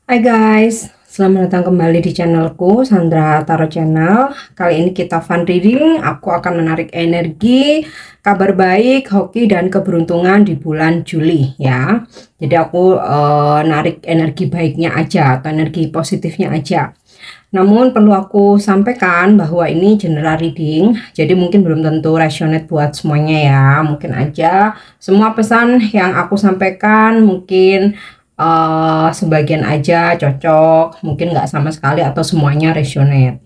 Hai guys, selamat datang kembali di channelku Sandra Tarot Channel. Kali ini kita fun reading. Aku akan menarik energi, kabar baik, hoki, dan keberuntungan di bulan Juli ya. Jadi aku narik energi baiknya aja atau energi positifnya aja. Namun perlu aku sampaikan bahwa ini general reading, jadi mungkin belum tentu resonate buat semuanya ya. Mungkin aja semua pesan yang aku sampaikan mungkin sebagian aja cocok, mungkin nggak sama sekali atau semuanya resonate.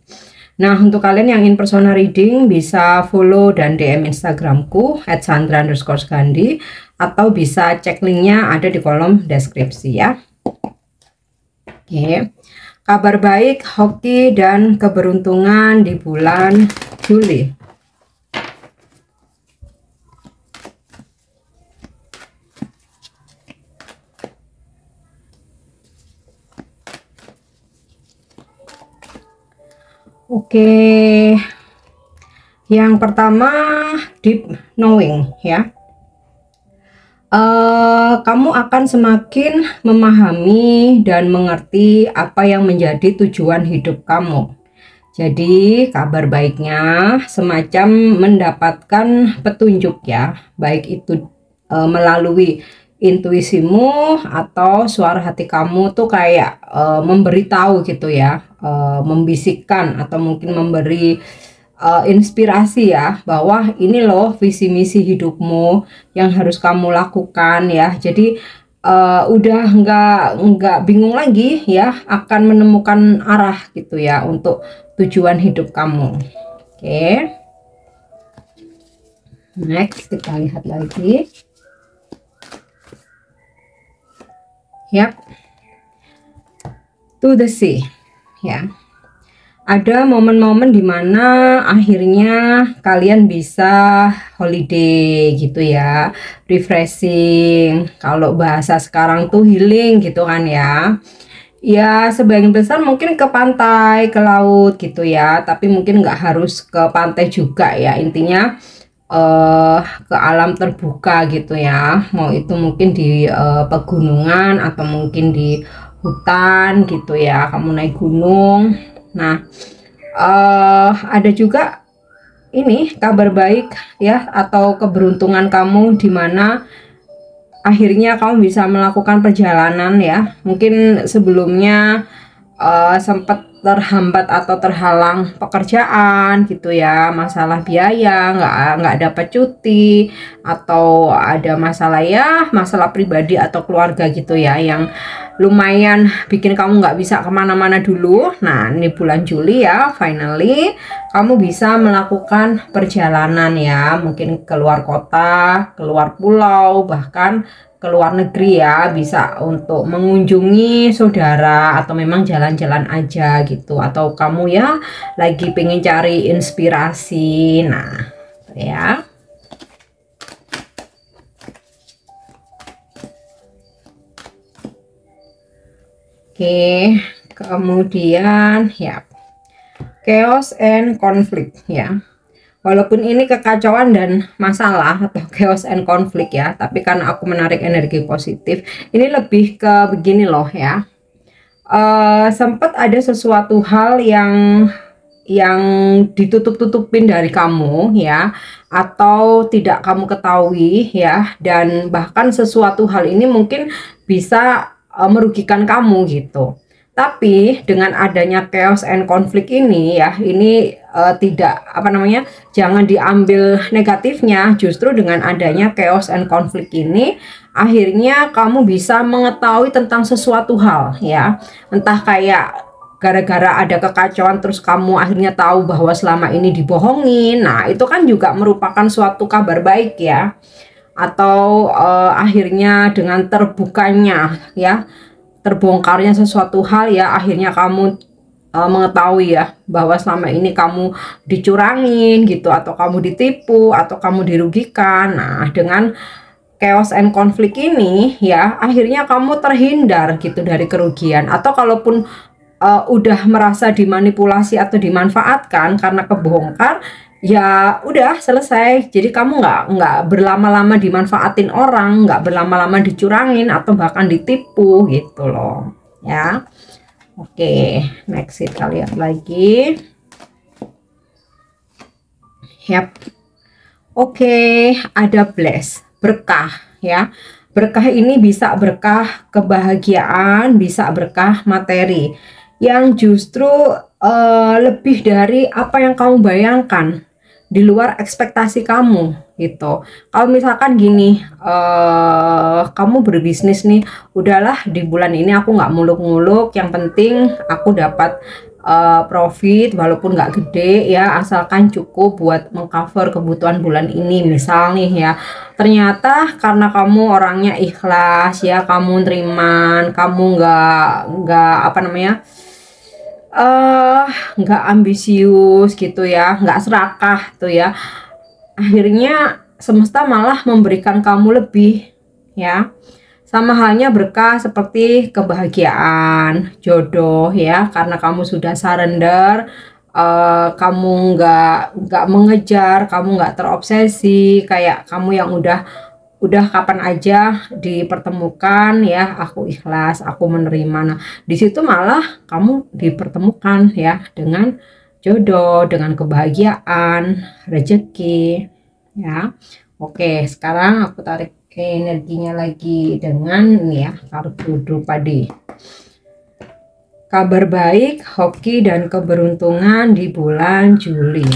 Nah, untuk kalian yang ingin personal reading bisa follow dan DM Instagramku @sandra_gandhi atau bisa cek linknya ada di kolom deskripsi ya. Oke, kabar baik, hoki, dan keberuntungan di bulan Juli. Oke, yang pertama deep knowing ya. Kamu akan semakin memahami dan mengerti apa yang menjadi tujuan hidup kamu. Jadi kabar baiknya semacam mendapatkan petunjuk ya, baik itu melalui intuisimu atau suara hati kamu tuh kayak memberitahu gitu ya, membisikkan atau mungkin memberi inspirasi ya, bahwa ini loh visi misi hidupmu yang harus kamu lakukan ya. Jadi udah nggak bingung lagi ya, akan menemukan arah gitu ya untuk tujuan hidup kamu. Oke, next kita lihat lagi. Yap, to the sea ya. Ada momen-momen dimana akhirnya kalian bisa holiday gitu ya, refreshing. Kalau bahasa sekarang tuh healing gitu kan ya. Ya sebagian besar mungkin ke pantai, ke laut gitu ya. Tapi mungkin nggak harus ke pantai juga ya. Intinya ke alam terbuka gitu ya. Mau itu mungkin di pegunungan atau mungkin di hutan gitu ya. Kamu naik gunung. Nah, ada juga ini kabar baik ya, atau keberuntungan kamu di mana akhirnya kamu bisa melakukan perjalanan ya. Mungkin sebelumnya sempat terhambat atau terhalang pekerjaan gitu ya, masalah biaya, nggak dapat cuti, atau ada masalah ya, masalah pribadi atau keluarga gitu ya, yang lumayan bikin kamu nggak bisa kemana-mana dulu. Nah, ini bulan Juli ya, finally kamu bisa melakukan perjalanan ya, mungkin keluar kota, keluar pulau, bahkan ke luar negeri ya, bisa untuk mengunjungi saudara atau memang jalan-jalan aja gitu, atau kamu ya lagi pengen cari inspirasi. Nah ya, oke, kemudian ya chaos and conflict ya. Walaupun ini kekacauan dan masalah atau chaos and conflict ya, tapi karena aku menarik energi positif, ini lebih ke begini loh ya. Sempat ada sesuatu hal yang ditutup-tutupin dari kamu ya, atau tidak kamu ketahui ya, dan bahkan sesuatu hal ini mungkin bisa merugikan kamu gitu. Tapi dengan adanya chaos and conflict ini ya, ini tidak apa namanya, jangan diambil negatifnya. Justru dengan adanya chaos and conflict ini, akhirnya kamu bisa mengetahui tentang sesuatu hal ya. Entah kayak gara-gara ada kekacauan terus kamu akhirnya tahu bahwa selama ini dibohongin. Nah, itu kan juga merupakan suatu kabar baik ya. Atau akhirnya dengan terbukanya ya, terbongkarnya sesuatu hal ya, akhirnya kamu mengetahui ya bahwa selama ini kamu dicurangin gitu, atau kamu ditipu, atau kamu dirugikan. Nah, dengan chaos and conflict ini ya, akhirnya kamu terhindar gitu dari kerugian, atau kalaupun udah merasa dimanipulasi atau dimanfaatkan karena kebongkar, ya udah selesai. Jadi kamu nggak berlama-lama dimanfaatin orang, nggak berlama-lama dicurangin atau bahkan ditipu gitu loh ya. Oke, next kita lihat lagi. Yap. Oke, ada bless, berkah ya. Berkah ini bisa berkah kebahagiaan, bisa berkah materi yang justru lebih dari apa yang kamu bayangkan, di luar ekspektasi kamu gitu. Kalau misalkan gini, kamu berbisnis nih, udahlah di bulan ini aku nggak muluk-muluk, yang penting aku dapat profit walaupun nggak gede ya, asalkan cukup buat mengcover kebutuhan bulan ini misal nih ya. Ternyata karena kamu orangnya ikhlas ya, kamu neriman, kamu nggak apa namanya, nggak ambisius gitu ya, nggak serakah tuh ya, akhirnya semesta malah memberikan kamu lebih ya. Sama halnya berkah seperti kebahagiaan, jodoh ya, karena kamu sudah surrender, kamu nggak mengejar, kamu nggak terobsesi, kayak kamu yang udah kapan aja dipertemukan ya, aku ikhlas, aku menerima. Nah, di situ malah kamu dipertemukan ya dengan jodoh, dengan kebahagiaan, rezeki ya. Oke, sekarang aku tarik energinya lagi dengan ini ya, kartu Drupadi. Kabar baik, hoki dan keberuntungan di bulan Juli.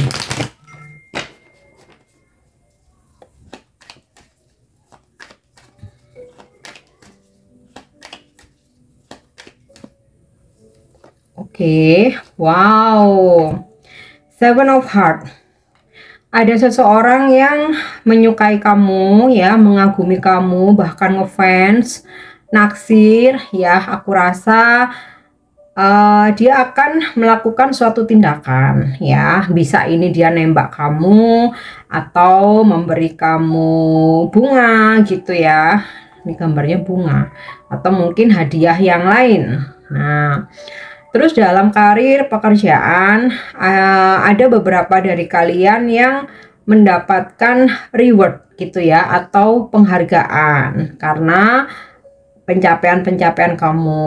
Oke, wow, Seven of Heart. Ada seseorang yang menyukai kamu ya, mengagumi kamu, bahkan ngefans, naksir ya. Aku rasa dia akan melakukan suatu tindakan ya, bisa ini dia nembak kamu atau memberi kamu bunga gitu ya. Ini gambarnya bunga atau mungkin hadiah yang lain. Nah, terus dalam karir pekerjaan, ada beberapa dari kalian yang mendapatkan reward gitu ya, atau penghargaan karena pencapaian-pencapaian kamu,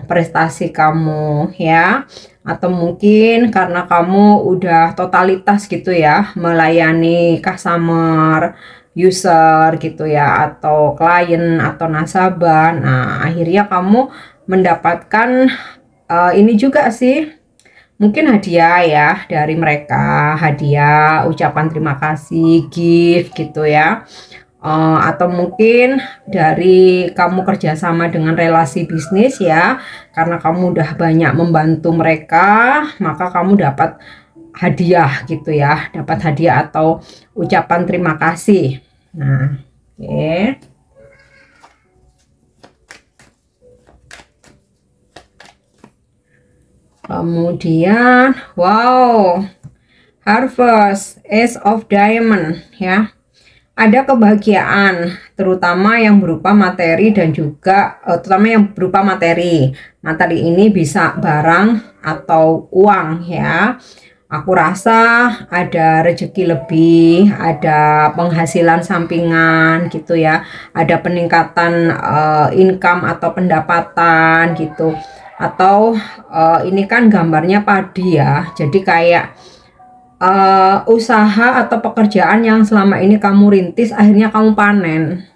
prestasi kamu ya, atau mungkin karena kamu udah totalitas gitu ya, melayani customer, user gitu ya, atau klien atau nasabah. Nah, akhirnya kamu mendapatkan ini juga sih, mungkin hadiah ya dari mereka, hadiah, ucapan terima kasih, gift gitu ya. Atau mungkin dari kamu kerjasama dengan relasi bisnis ya, karena kamu udah banyak membantu mereka, maka kamu dapat hadiah gitu ya, dapat hadiah atau ucapan terima kasih. Nah, oke. Kemudian, wow, Harvest, Ace of Diamond ya. Ada kebahagiaan, terutama yang berupa materi dan juga terutama yang berupa materi. Materi ini bisa barang atau uang ya. Aku rasa ada rezeki lebih, ada penghasilan sampingan gitu ya, ada peningkatan income atau pendapatan gitu. Atau ini kan gambarnya padi ya, jadi kayak usaha atau pekerjaan yang selama ini kamu rintis akhirnya kamu panen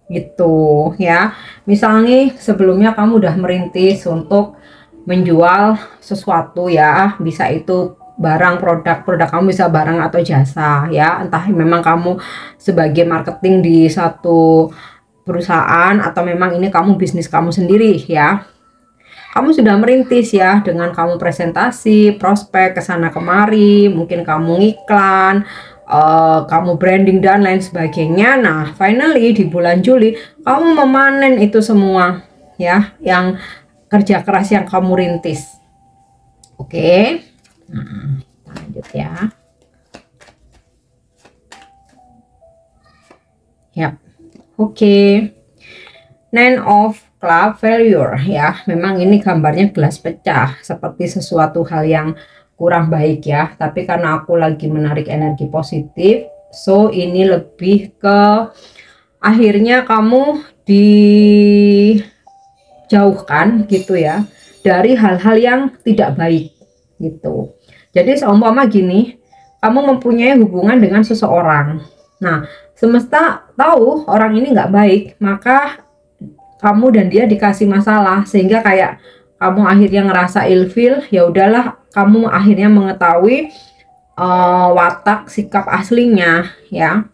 gitu ya. Misalnya sebelumnya kamu udah merintis untuk menjual sesuatu ya, bisa itu barang, produk kamu, bisa barang atau jasa ya, entah memang kamu sebagai marketing di satu perusahaan atau memang ini kamu bisnis kamu sendiri ya. Kamu sudah merintis ya, dengan kamu presentasi, prospek kesana kemari, mungkin kamu ngiklan, kamu branding dan lain sebagainya. Nah, finally di bulan Juli kamu memanen itu semua ya, yang kerja keras yang kamu rintis. Oke, nah, lanjut ya. Yap, oke. Nine of Club Failure ya, memang ini gambarnya gelas pecah, seperti sesuatu hal yang kurang baik ya, tapi karena aku lagi menarik energi positif, so ini lebih ke akhirnya kamu dijauhkan gitu ya dari hal-hal yang tidak baik gitu. Jadi seumpama gini, kamu mempunyai hubungan dengan seseorang. Nah, semesta tahu orang ini nggak baik, maka kamu dan dia dikasih masalah sehingga kayak kamu akhirnya ngerasa ilfil. Ya udahlah, kamu akhirnya mengetahui watak sikap aslinya ya.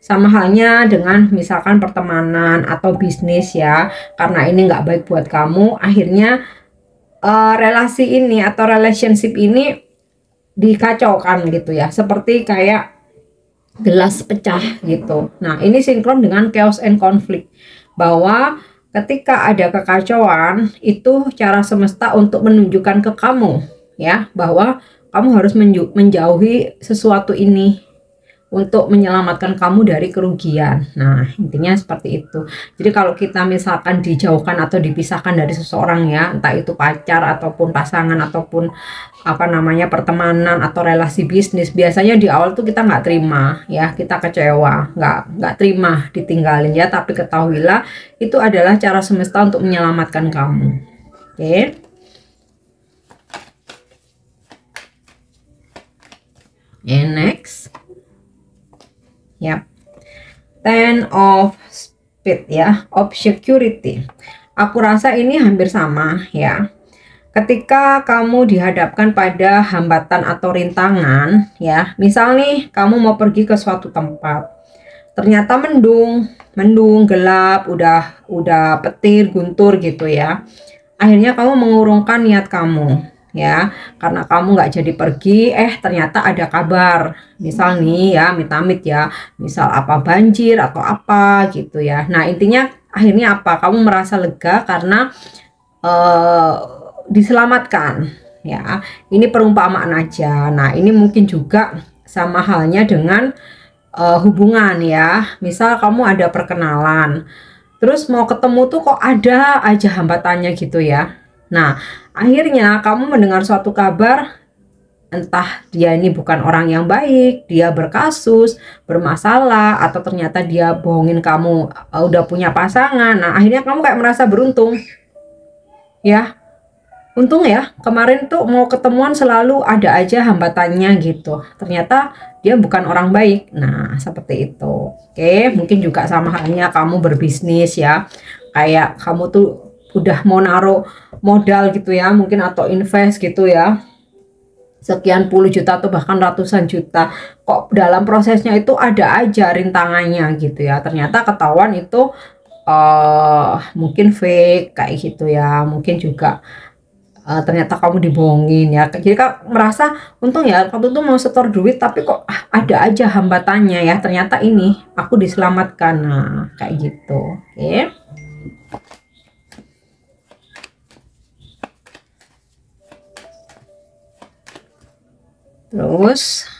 Sama halnya dengan misalkan pertemanan atau bisnis ya, karena ini nggak baik buat kamu, akhirnya relasi ini atau relationship ini dikacaukan gitu ya, seperti kayak gelas pecah gitu. Nah, ini sinkron dengan chaos and conflict, bahwa ketika ada kekacauan itu cara semesta untuk menunjukkan ke kamu ya, bahwa kamu harus menjauhi sesuatu ini untuk menyelamatkan kamu dari kerugian. Nah, intinya seperti itu. Jadi kalau kita misalkan dijauhkan atau dipisahkan dari seseorang ya, entah itu pacar ataupun pasangan ataupun apa namanya pertemanan atau relasi bisnis, biasanya di awal tuh kita nggak terima ya, kita kecewa, nggak terima ditinggalin ya, tapi ketahuilah itu adalah cara semesta untuk menyelamatkan kamu. Oke. And next. Yap, Ten of Spades ya, of Security. Aku rasa ini hampir sama ya. Ketika kamu dihadapkan pada hambatan atau rintangan ya, misal nih kamu mau pergi ke suatu tempat, ternyata mendung, gelap, udah petir, guntur gitu ya. Akhirnya kamu mengurungkan niat kamu ya, karena kamu nggak jadi pergi, ternyata ada kabar, misal nih ya, amit-amit ya, misal apa banjir atau apa gitu ya. Nah, intinya akhirnya apa, kamu merasa lega karena diselamatkan ya. Ini perumpamaan aja. Nah, ini mungkin juga sama halnya dengan hubungan ya, misal kamu ada perkenalan, terus mau ketemu tuh kok ada aja hambatannya gitu ya. Nah, akhirnya kamu mendengar suatu kabar, entah dia ini bukan orang yang baik, dia berkasus, bermasalah, atau ternyata dia bohongin kamu udah punya pasangan. Nah, akhirnya kamu kayak merasa beruntung ya. Untung ya, kemarin tuh mau ketemuan selalu ada aja hambatannya gitu. Ternyata dia bukan orang baik. Nah, seperti itu. Oke, mungkin juga sama halnya kamu berbisnis ya. Kayak kamu tuh udah mau naruh modal gitu ya, mungkin atau invest gitu ya, sekian puluh juta atau bahkan ratusan juta, kok dalam prosesnya itu ada aja rintangannya gitu ya. Ternyata ketahuan itu mungkin fake kayak gitu ya, mungkin juga ternyata kamu dibohongin ya. Jadi kak merasa untung ya, waktu itu mau setor duit tapi kok ada aja hambatannya ya, ternyata ini aku diselamatkan. Nah, kayak gitu. Oke. Terus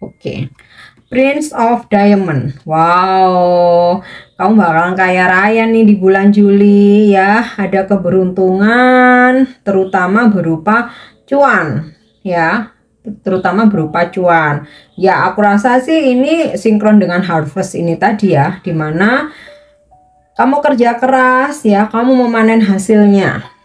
oke, Prince of Diamond. Wow, kamu bakalan kaya raya nih di bulan Juli ya. Ada keberuntungan terutama berupa cuan ya, terutama berupa cuan ya. Aku rasa sih ini sinkron dengan harvest ini tadi ya, dimana kamu kerja keras ya, kamu memanen hasilnya.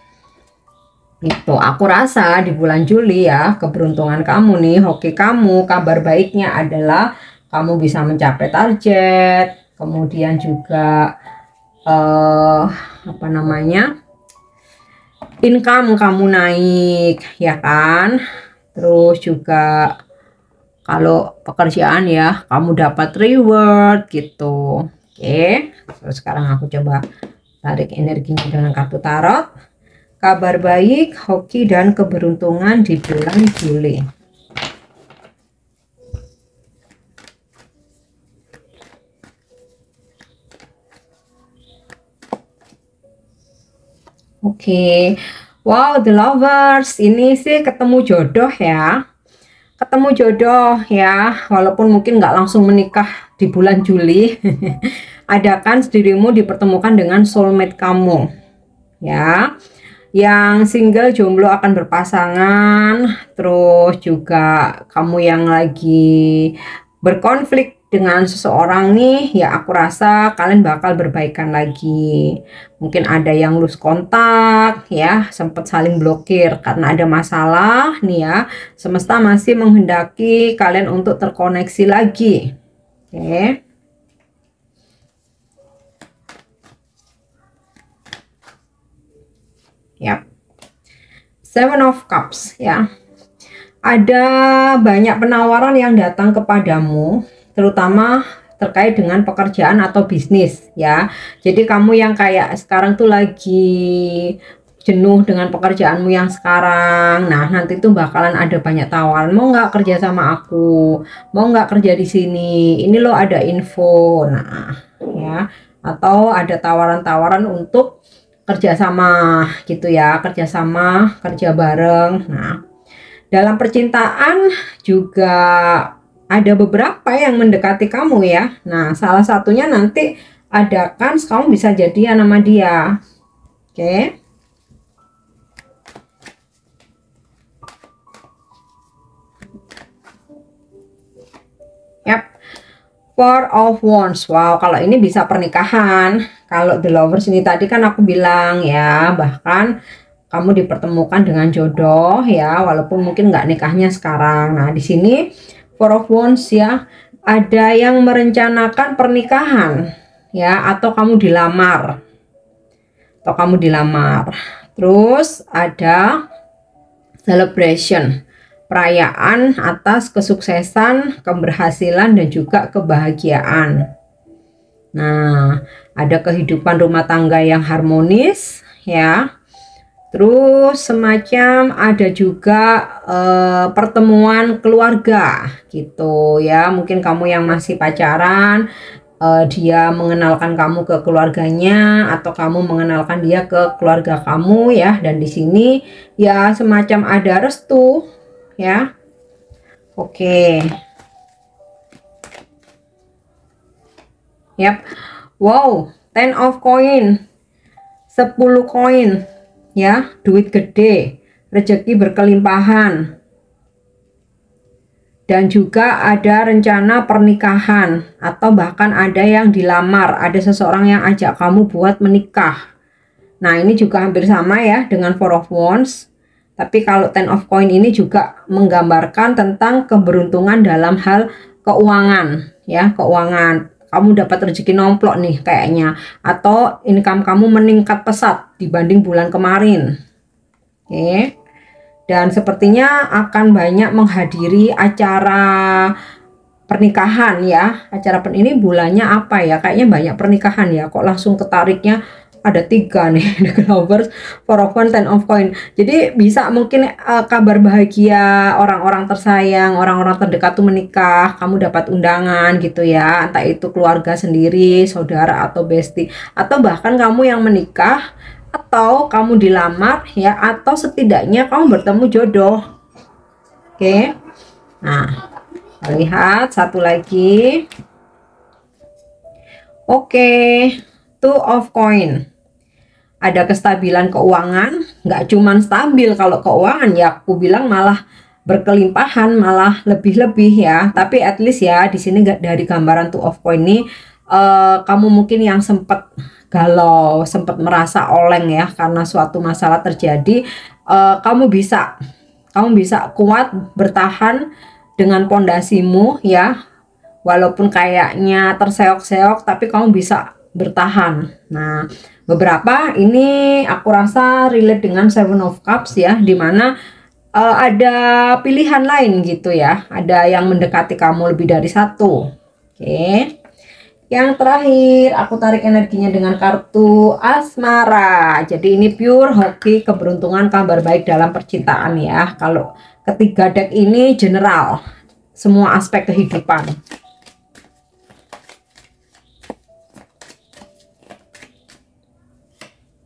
Itu aku rasa di bulan Juli ya, keberuntungan kamu nih, hoki kamu, kabar baiknya adalah kamu bisa mencapai target, kemudian juga apa namanya, income kamu naik ya kan. Terus juga kalau pekerjaan ya, kamu dapat reward gitu. Oke, terus sekarang aku coba tarik energinya dengan kartu tarot. Kabar baik, hoki, dan keberuntungan di bulan Juli. Oke. Wow, the lovers. Ini sih ketemu jodoh ya. Ketemu jodoh ya, walaupun mungkin nggak langsung menikah di bulan Juli. Adakan dirimu dipertemukan dengan soulmate kamu ya. Yang single jomblo akan berpasangan. Terus juga kamu yang lagi berkonflik dengan seseorang nih, ya aku rasa kalian bakal berbaikan lagi. Mungkin ada yang lose kontak ya, sempat saling blokir karena ada masalah nih ya. Semesta masih menghendaki kalian untuk terkoneksi lagi. Oke. Yap. Seven of Cups ya. Ada banyak penawaran yang datang kepadamu, terutama terkait dengan pekerjaan atau bisnis ya. Jadi kamu yang kayak sekarang tuh lagi jenuh dengan pekerjaanmu yang sekarang. Nah, nanti tuh bakalan ada banyak tawaran. Mau nggak kerja sama aku? Mau nggak kerja di sini? Ini loh ada info. Nah, ya. Atau ada tawaran-tawaran untuk kerjasama gitu ya, kerjasama, kerja bareng. Nah, dalam percintaan juga ada beberapa yang mendekati kamu ya. Nah, salah satunya nanti ada kans kamu bisa jadian sama dia. Oke. Yap. Four of Wands. Wow, kalau ini bisa pernikahan. Kalau The Lovers ini tadi kan aku bilang ya, bahkan kamu dipertemukan dengan jodoh ya, walaupun mungkin nggak nikahnya sekarang. Nah, di sini Four of Wands ya, ada yang merencanakan pernikahan ya, atau kamu dilamar. Terus ada celebration, perayaan atas kesuksesan, keberhasilan dan juga kebahagiaan. Nah, ada kehidupan rumah tangga yang harmonis ya. Terus semacam ada juga pertemuan keluarga gitu ya. Mungkin kamu yang masih pacaran, dia mengenalkan kamu ke keluarganya atau kamu mengenalkan dia ke keluarga kamu ya. Dan di sini ya semacam ada restu ya. Oke. Yap. Wow, 10 of coin. 10 koin. Ya, duit gede, rezeki berkelimpahan. Dan juga ada rencana pernikahan atau bahkan ada yang dilamar, ada seseorang yang ajak kamu buat menikah. Nah, ini juga hampir sama ya dengan Four of Wands. Tapi kalau Ten of Coin ini juga menggambarkan tentang keberuntungan dalam hal keuangan ya, keuangan. Kamu dapat rezeki nomplok nih kayaknya, atau income kamu meningkat pesat dibanding bulan kemarin. Oke. Dan sepertinya akan banyak menghadiri acara pernikahan ya. Acara ini bulannya apa ya? Kayaknya banyak pernikahan ya. Kok langsung ketariknya ada 3 nih, The Lovers, Four of Wands, Ten of Coin. Jadi bisa mungkin kabar bahagia, orang-orang tersayang, orang-orang terdekat tuh menikah, kamu dapat undangan gitu ya, entah itu keluarga sendiri, saudara atau bestie, atau bahkan kamu yang menikah, atau kamu dilamar ya, atau setidaknya kamu bertemu jodoh. Oke. Nah, lihat satu lagi. Oke, Two of Coin. Ada kestabilan keuangan, nggak cuman stabil kalau keuangan ya, aku bilang malah berkelimpahan, malah lebih-lebih ya. Tapi at least ya di sini dari gambaran Two of Coin ini kamu mungkin yang sempat galau, sempat merasa oleng ya karena suatu masalah terjadi, kamu bisa kuat bertahan dengan pondasimu ya, walaupun kayaknya terseok-seok tapi kamu bisa bertahan. Nah, beberapa ini aku rasa relate dengan Seven of Cups ya, dimana ada pilihan lain gitu ya, ada yang mendekati kamu lebih dari satu. Oke. Yang terakhir aku tarik energinya dengan kartu asmara. Jadi ini pure hoki keberuntungan, kabar baik dalam percintaan ya. Kalau ketiga deck ini general, semua aspek kehidupan.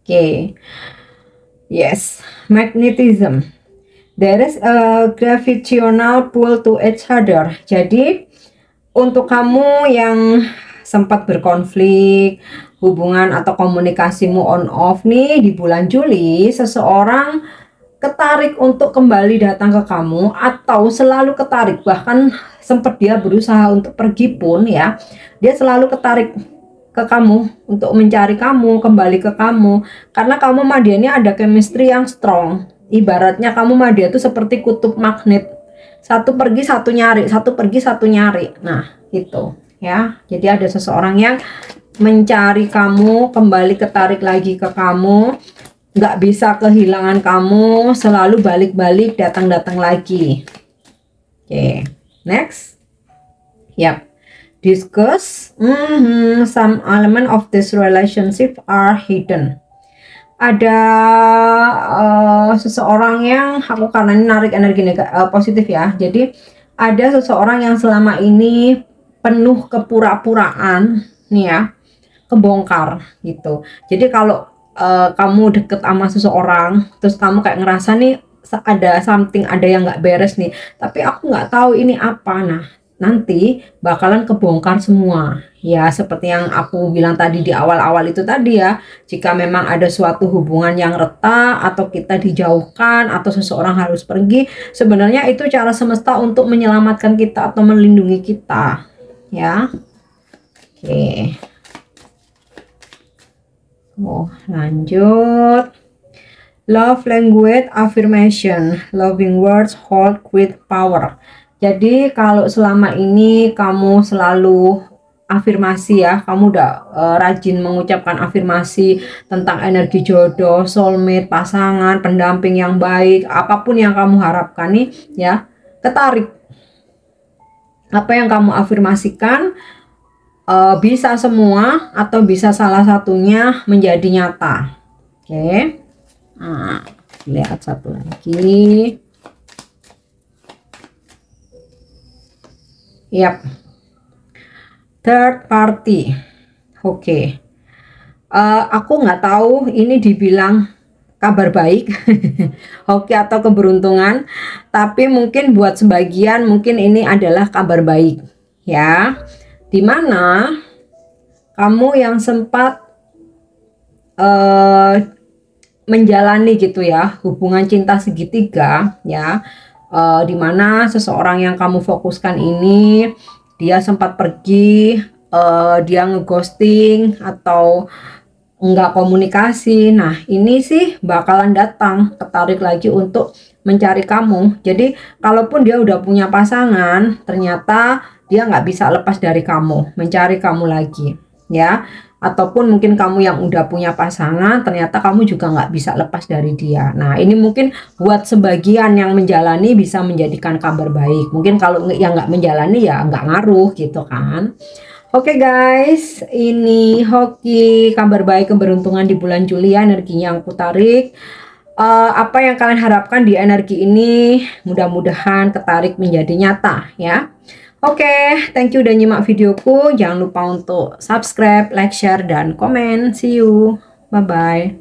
Oke. Yes, magnetism. There is a gravitational pull to each other. Jadi untuk kamu yang sempat berkonflik hubungan atau komunikasimu on off nih di bulan Juli, seseorang ketarik untuk kembali datang ke kamu, atau selalu ketarik, bahkan sempat dia berusaha untuk pergi pun ya, dia selalu ketarik ke kamu untuk mencari kamu, kembali ke kamu, karena kamu sama dia ini ada chemistry yang strong. Ibaratnya kamu sama dia itu seperti kutub magnet, satu pergi satu nyari, satu pergi satu nyari. Nah itu ya, jadi ada seseorang yang mencari kamu, kembali ketarik lagi ke kamu, nggak bisa kehilangan kamu, selalu balik-balik, datang-datang lagi. Oke, next. Yap. Discuss some element of this relationship are hidden. Ada seseorang yang, aku karena ini narik energi positif ya, jadi ada seseorang yang selama ini penuh kepura-puraan nih ya, kebongkar gitu. Jadi kalau kamu deket sama seseorang, terus kamu kayak ngerasa nih ada something, ada yang nggak beres nih, tapi aku nggak tahu ini apa. Nah nanti bakalan kebongkar semua ya, seperti yang aku bilang tadi di awal-awal itu tadi ya. Jika memang ada suatu hubungan yang retak, atau kita dijauhkan, atau seseorang harus pergi, sebenarnya itu cara semesta untuk menyelamatkan kita atau melindungi kita ya. Oke. Lanjut. Love language affirmation. Loving words hold great power. Jadi kalau selama ini kamu selalu afirmasi ya, kamu udah rajin mengucapkan afirmasi tentang energi jodoh, soulmate, pasangan, pendamping yang baik, apapun yang kamu harapkan nih ya, ketarik. Apa yang kamu afirmasikan bisa semua atau bisa salah satunya menjadi nyata. Oke. Nah, lihat satu lagi. Yap, third party. Oke. Aku nggak tahu ini dibilang kabar baik oke, atau keberuntungan, tapi mungkin buat sebagian mungkin ini adalah kabar baik ya, dimana kamu yang sempat menjalani gitu ya hubungan cinta segitiga ya, dimana seseorang yang kamu fokuskan ini dia sempat pergi, dia ngeghosting atau enggak komunikasi. Nah ini sih bakalan datang ketarik lagi untuk mencari kamu. Jadi kalaupun dia udah punya pasangan, ternyata dia nggak bisa lepas dari kamu, mencari kamu lagi ya. Ataupun mungkin kamu yang udah punya pasangan, ternyata kamu juga nggak bisa lepas dari dia. Nah ini mungkin buat sebagian yang menjalani bisa menjadikan kabar baik. Mungkin kalau yang nggak menjalani ya nggak ngaruh gitu kan. Oke guys, ini hoki kabar baik keberuntungan di bulan Juli ya, energinya yang aku tarik. Apa yang kalian harapkan di energi ini, mudah-mudahan ketarik menjadi nyata ya. Oke, thank you udah nyimak videoku. Jangan lupa untuk subscribe, like, share, dan komen. See you. Bye-bye.